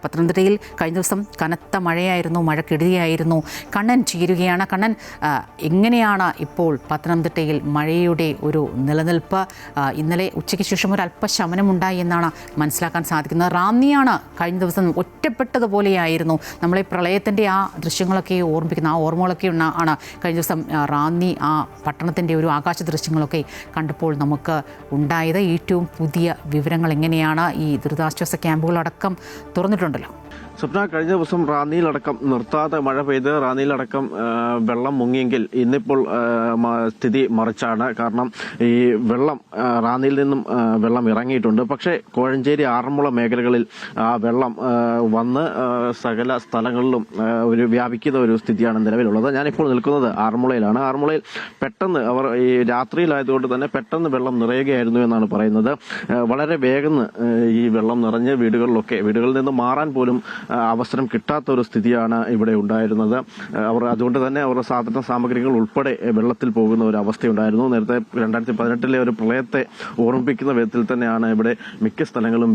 പത്തനംതിട്ടയിൽ കഴിഞ്ഞ ദിവസം കനത്ത മഴയായിരുന്നു, മഴക്കെടുതിയായിരുന്നു. കണ്ണൻ ചേരുകയാണ്. കണ്ണൻ, എങ്ങനെയാണ് ഇപ്പോൾ പത്തനംതിട്ടയിൽ മഴയുടെ ഒരു നിലനിൽപ്പ്? ഇന്നലെ ഉച്ചയ്ക്ക് ശേഷം ഒരു അല്പശമനമുണ്ടായി എന്നാണ് മനസ്സിലാക്കാൻ സാധിക്കുന്നത്. റാന്നിയാണ് കഴിഞ്ഞ ദിവസം ഒറ്റപ്പെട്ടതുപോലെയായിരുന്നു. നമ്മളെ പ്രളയത്തിൻ്റെ ആ ദൃശ്യങ്ങളൊക്കെ ഓർമ്മിപ്പിക്കുന്ന ആ ഓർമ്മകളൊക്കെ ആണ് കഴിഞ്ഞ ദിവസം റാന്നി ആ പട്ടണത്തിൻ്റെ ഒരു ആകാശ ദൃശ്യങ്ങളൊക്കെ കണ്ടപ്പോൾ നമുക്ക് ഉണ്ടായത്. ഏറ്റവും പുതിയ വിവരങ്ങൾ എങ്ങനെയാണ്? ഈ ദുരിതാശ്വാസ ക്യാമ്പുകളടക്കം തുറന്നിട്ടുണ്ട്. സ്വപ്ന, കഴിഞ്ഞ ദിവസം റാന്നിയിലടക്കം നിർത്താതെ മഴ പെയ്ത് റാന്നിയിലടക്കം വെള്ളം മുങ്ങിയെങ്കിൽ ഇന്നിപ്പോൾ സ്ഥിതി മറിച്ചാണ്. കാരണം ഈ വെള്ളം റാന്നിയിൽ നിന്നും വെള്ളം ഇറങ്ങിയിട്ടുണ്ട്. പക്ഷേ കോഴഞ്ചേരി ആറന്മുള മേഖലകളിൽ ആ വെള്ളം വന്ന് സകല സ്ഥലങ്ങളിലും ഒരു വ്യാപിക്കുന്ന ഒരു സ്ഥിതിയാണ് നിലവിലുള്ളത്. ഞാനിപ്പോൾ നിൽക്കുന്നത് ആറന്മുളയിലാണ്. ആറന്മുളയിൽ പെട്ടെന്ന് അവർ ഈ രാത്രിയിലായതുകൊണ്ട് തന്നെ പെട്ടെന്ന് വെള്ളം നിറയുകയായിരുന്നു എന്നാണ് പറയുന്നത്. വളരെ വേഗം ഈ വെള്ളം നിറഞ്ഞ് വീടുകളിൽ നിന്ന് മാറാൻ പോലും അവസരം കിട്ടാത്ത ഒരു സ്ഥിതിയാണ് ഇവിടെ ഉണ്ടായിരുന്നത്. അതുകൊണ്ട് തന്നെ അവരുടെ സാധന സാമഗ്രികൾ ഉൾപ്പെടെ വെള്ളത്തിൽ പോകുന്ന ഒരു അവസ്ഥയുണ്ടായിരുന്നു. നേരത്തെ 2018 ഒരു പ്രളയത്തെ ഓർമ്മിപ്പിക്കുന്ന വിധത്തിൽ തന്നെയാണ് ഇവിടെ മിക്ക സ്ഥലങ്ങളും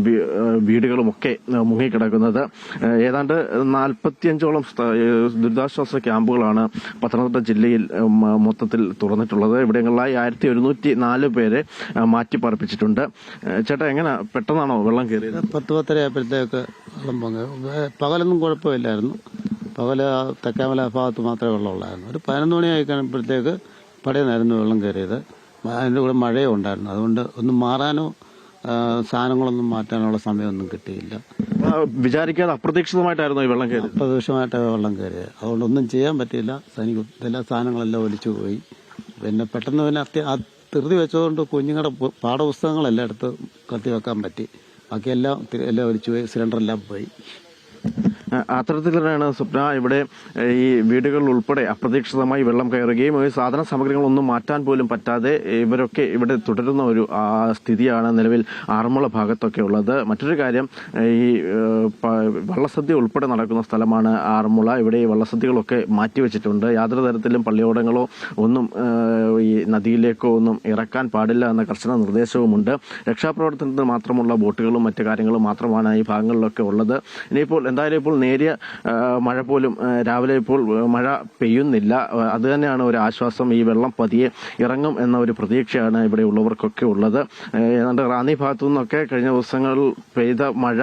വീടുകളും ഒക്കെ മുങ്ങിക്കിടക്കുന്നത്. ഏതാണ്ട് 45ഓളം ദുരിതാശ്വാസ ക്യാമ്പുകളാണ് പത്തനംതിട്ട ജില്ലയിൽ മൊത്തത്തിൽ തുറന്നിട്ടുള്ളത്. ഇവിടങ്ങളിലായി 1104 പേരെ മാറ്റിപ്പാർപ്പിച്ചിട്ടുണ്ട്. ചേട്ടാ, എങ്ങനെ പെട്ടെന്നാണോ വെള്ളം കയറിയത്? 10-10:30 ആയപ്പോഴത്തേക്ക് വെള്ളം പൊങ്ങി. പകലൊന്നും കുഴപ്പമില്ലായിരുന്നു. പകല് തെക്കാമല ഭാഗത്ത് മാത്രമേ വെള്ളമുള്ളായിരുന്നു. ഒരു 11 മണി ആയി കഴിയുമ്പോഴത്തേക്ക് പടയെന്നായിരുന്നു വെള്ളം കയറിയത്. അതിൻ്റെ കൂടെ മഴയും ഉണ്ടായിരുന്നു. അതുകൊണ്ട് ഒന്നും മാറാനോ സാധനങ്ങളൊന്നും മാറ്റാനുള്ള സമയമൊന്നും കിട്ടിയില്ല. വിചാരിക്കാതെ അപ്രതീക്ഷിതമായിട്ടായിരുന്നു ഈ വെള്ളം കയറി? അപ്രതീക്ഷിതമായിട്ടാണ് വെള്ളം കയറിയത്. അതുകൊണ്ടൊന്നും ചെയ്യാൻ പറ്റിയില്ല. എല്ലാ സാധനങ്ങളെല്ലാം ഒലിച്ചു പോയി. പിന്നെ പെട്ടെന്ന് പിന്നെ ധൃതി വെച്ചതുകൊണ്ട് കുഞ്ഞുങ്ങളുടെ പാഠപുസ്തകങ്ങളെല്ലാം എടുത്ത് കത്തിവെക്കാൻ പറ്റി. ബാക്കിയെല്ലാം ഒലിച്ചു പോയി. സിലിണ്ടറെല്ലാം പോയി. അത്തരത്തിൽ തന്നെയാണ് സ്വപ്ന ഇവിടെ ഈ വീടുകളിൽ ഉൾപ്പെടെ അപ്രതീക്ഷിതമായി വെള്ളം കയറുകയും സാധന സാമഗ്രികളൊന്നും മാറ്റാൻ പോലും പറ്റാതെ ഇവരൊക്കെ ഇവിടെ തുടരുന്ന ഒരു സ്ഥിതിയാണ് നിലവിൽ ആറന്മുള ഭാഗത്തൊക്കെ ഉള്ളത്. മറ്റൊരു കാര്യം, ഈ വള്ളസദ്യ ഉൾപ്പെടെ നടക്കുന്ന സ്ഥലമാണ് ആറന്മുള. ഇവിടെ ഈ വള്ളസദ്യകളൊക്കെ മാറ്റിവെച്ചിട്ടുണ്ട്. യാതൊരു തരത്തിലും പള്ളിയോടങ്ങളോ ഒന്നും ഈ നദിയിലേക്കോ ഒന്നും ഇറക്കാൻ പാടില്ല എന്ന കർശന നിർദ്ദേശവുമുണ്ട്. രക്ഷാപ്രവർത്തനത്തിന് മാത്രമുള്ള ബോട്ടുകളും മറ്റു കാര്യങ്ങളും മാത്രമാണ് ഈ ഭാഗങ്ങളിലൊക്കെ ഉള്ളത്. ഇനിയിപ്പോൾ എന്തായാലും ഇപ്പോൾ നേരിയ മഴ പോലും രാവിലെ ഇപ്പോൾ മഴ പെയ്യുന്നില്ല. അത് തന്നെയാണ് ഒരു ആശ്വാസം. ഈ വെള്ളം പതിയെ ഇറങ്ങും എന്ന ഒരു പ്രതീക്ഷയാണ് ഇവിടെ ഉള്ളവർക്കൊക്കെ ഉള്ളത്. ഏതാണ്ട് റാന്നി ഭാഗത്തു നിന്നൊക്കെ കഴിഞ്ഞ ദിവസങ്ങളിൽ പെയ്ത മഴ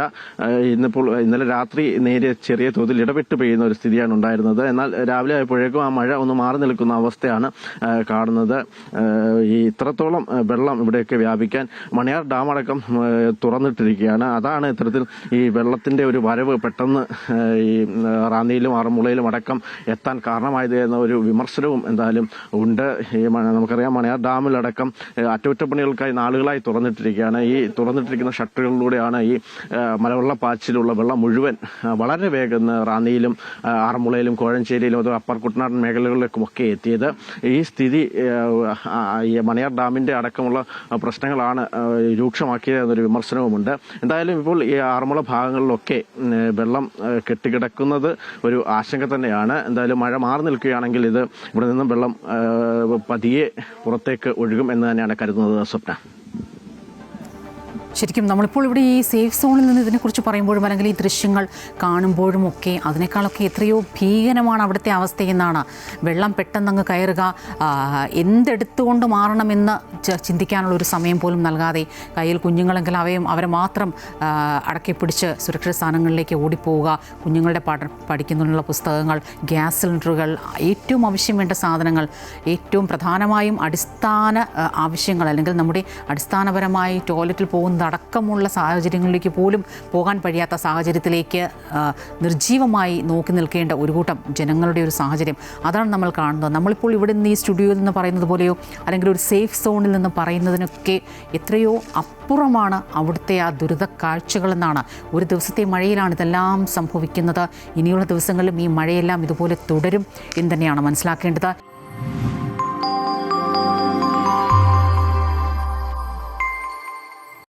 ഇന്നലെ രാത്രി നേരിയ ചെറിയ തോതിൽ ഇടപെട്ട് പെയ്യുന്ന ഒരു സ്ഥിതിയാണ് ഉണ്ടായിരുന്നത്. എന്നാൽ രാവിലെ ആയപ്പോഴേക്കും ആ മഴ ഒന്ന് മാറി നിൽക്കുന്ന അവസ്ഥയാണ് കാണുന്നത്. ഈ ഇത്രത്തോളം വെള്ളം ഇവിടെയൊക്കെ വ്യാപിക്കാൻ മണിയാർ ഡാം അടക്കം തുറന്നിട്ടിരിക്കുകയാണ്. അതാണ് ഇത്തരത്തിൽ ഈ വെള്ളത്തിന്റെ ഒരു വരവ് പെട്ടെന്ന് ഈ റാന്നിയിലും ആറന്മുളയിലും അടക്കം എത്താൻ കാരണമായത് എന്ന ഒരു വിമർശനവും എന്തായാലും ഉണ്ട്. നമുക്കറിയാം, മണിയാർ ഡാമിലടക്കം അറ്റകുറ്റപ്പണികൾക്കായി നാളുകളായി തുറന്നിട്ടിരിക്കുകയാണ്. ഈ തുറന്നിട്ടിരിക്കുന്ന ഷട്ടറുകളിലൂടെയാണ് ഈ മലവെള്ളപ്പാച്ചിലുള്ള വെള്ളം മുഴുവൻ വളരെ വേഗം റാന്നിയിലും ആറന്മുളയിലും കോഴഞ്ചേരിയിലും അത് അപ്പർ കുട്ടനാടൻ മേഖലകളിലേക്കുമൊക്കെ എത്തിയത്. ഈ സ്ഥിതി ഈ മണിയാർ ഡാമിന്റെ അടക്കമുള്ള പ്രശ്നങ്ങളാണ് രൂക്ഷമാക്കിയത് എന്നൊരു വിമർശനവുമുണ്ട്. എന്തായാലും ഇപ്പോൾ ഈ ആറന്മുള ഭാഗങ്ങളിലൊക്കെ വെള്ളം കെട്ടിക്കിടക്കുന്നത് ഒരു ആശങ്ക തന്നെയാണ്. എന്തായാലും മഴ മാറി നിൽക്കുകയാണെങ്കിൽ ഇത് ഇവിടെ നിന്നും വെള്ളം പതിയെ പുറത്തേക്ക് ഒഴുകും എന്ന് തന്നെയാണ് കരുതുന്നത്. സ്വപ്ന, ശരിക്കും നമ്മളിപ്പോൾ ഇവിടെ ഈ സേഫ് സോണിൽ നിന്ന് ഇതിനെക്കുറിച്ച് പറയുമ്പോഴും അല്ലെങ്കിൽ ഈ ദൃശ്യങ്ങൾ കാണുമ്പോഴും ഒക്കെ അതിനേക്കാളൊക്കെ എത്രയോ ഭീകരമാണ് അവിടുത്തെ അവസ്ഥയെന്നാണ്. വെള്ളം പെട്ടെന്നങ്ങ് കയറുക, എന്തെടുത്തുകൊണ്ട് മാറണമെന്ന് ചിന്തിക്കാനുള്ളൊരു സമയം പോലും നൽകാതെ കയ്യിൽ കുഞ്ഞുങ്ങളെങ്കിൽ അവരെ മാത്രം അടക്കി പിടിച്ച് സുരക്ഷിത സ്ഥാനങ്ങളിലേക്ക് ഓടിപ്പോവുക. കുഞ്ഞുങ്ങളുടെ പഠിക്കുന്നതിനുള്ള പുസ്തകങ്ങൾ, ഗ്യാസ് സിലിണ്ടറുകൾ, ഏറ്റവും ആവശ്യം വേണ്ട സാധനങ്ങൾ, ഏറ്റവും പ്രധാനമായും അടിസ്ഥാന ആവശ്യങ്ങൾ അല്ലെങ്കിൽ നമ്മുടെ അടിസ്ഥാനപരമായി ടോയ്ലറ്റിൽ പോകുന്ന അടക്കമുള്ള സാഹചര്യങ്ങളിലേക്ക് പോലും പോകാൻ കഴിയാത്ത സാഹചര്യത്തിലേക്ക് നിർജീവമായി നോക്കി നിൽക്കേണ്ട ഒരു കൂട്ടം ജനങ്ങളുടെ ഒരു സാഹചര്യം അതാണ് നമ്മൾ കാണുന്നത്. നമ്മളിപ്പോൾ ഇവിടെ നിന്ന് ഈ സ്റ്റുഡിയോയിൽ നിന്ന് പറയുന്നത് പോലെയോ അല്ലെങ്കിൽ ഒരു സേഫ് സോണിൽ നിന്ന് പറയുന്നതിനൊക്കെ എത്രയോ അപ്പുറമാണ് അവിടുത്തെ ആ ദുരിത കാഴ്ചകളെന്നാണ്. ഒരു ദിവസത്തെ മഴയിലാണ് ഇതെല്ലാം സംഭവിക്കുന്നത്. ഇനിയുള്ള ദിവസങ്ങളിലും ഈ മഴയെല്ലാം ഇതുപോലെ തുടരും എന്ന് തന്നെയാണ് മനസ്സിലാക്കേണ്ടത്.